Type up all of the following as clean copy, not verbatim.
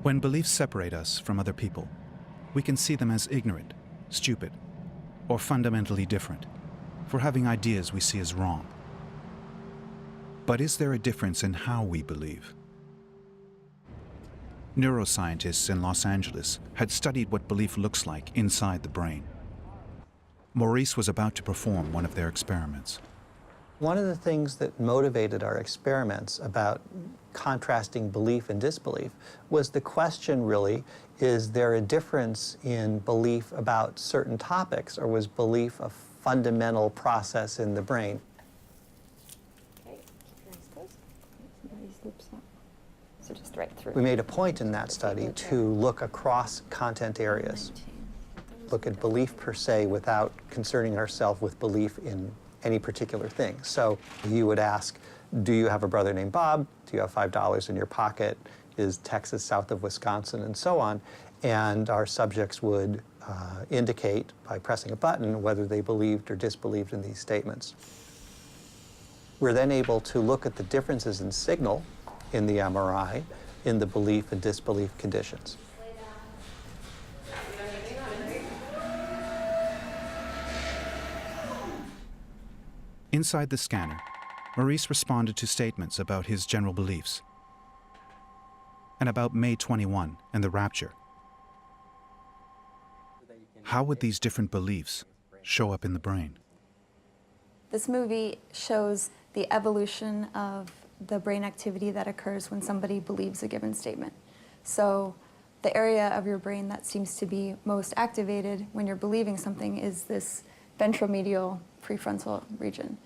When beliefs separate us from other people, we can see them as ignorant, stupid, or fundamentally different for having ideas we see as wrong. But is there a difference in how we believe? Neuroscientists in Los Angeles had studied what belief looks like inside the brain. Maurice was about to perform one of their experiments. One of the things that motivated our experiments about contrasting belief and disbelief was the question really, is there a difference in belief about certain topics, or was belief a fundamental process in the brain? Okay, keep your eyes closed. Somebody's lips up. So just right through. We made a point in that study to look across content areas, look at belief per se without concerning ourselves with belief in any particular thing. So you would ask, do you have a brother named Bob? Do you have $5 in your pocket? Is Texas south of Wisconsin? And so on. And our subjects would indicate by pressing a button whether they believed or disbelieved in these statements. We're then able to look at the differences in signal in the MRI in the belief and disbelief conditions. Inside the scanner, Maurice responded to statements about his general beliefs and about May 21 and the rapture. How would these different beliefs show up in the brain? This movie shows the evolution of the brain activity that occurs when somebody believes a given statement. So the area of your brain that seems to be most activated when you're believing something is this ventromedial prefrontal region.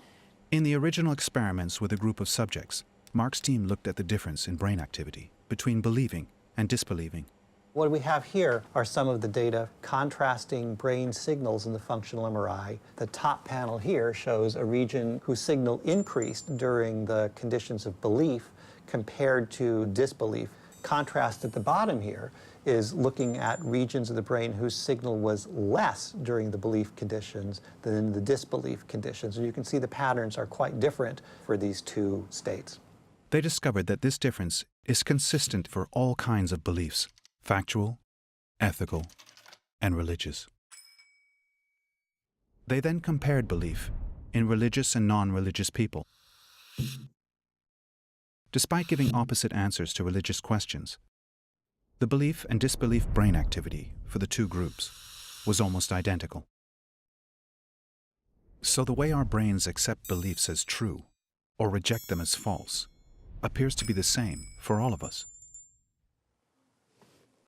In the original experiments with a group of subjects, Mark's team looked at the difference in brain activity between believing and disbelieving. What we have here are some of the data contrasting brain signals in the functional MRI. The top panel here shows a region whose signal increased during the conditions of belief compared to disbelief. Contrast at the bottom here is looking at regions of the brain whose signal was less during the belief conditions than in the disbelief conditions. And you can see the patterns are quite different for these two states. They discovered that this difference is consistent for all kinds of beliefs: factual, ethical, and religious. They then compared belief in religious and non-religious people. Despite giving opposite answers to religious questions, the belief and disbelief brain activity for the two groups was almost identical. So the way our brains accept beliefs as true or reject them as false appears to be the same for all of us.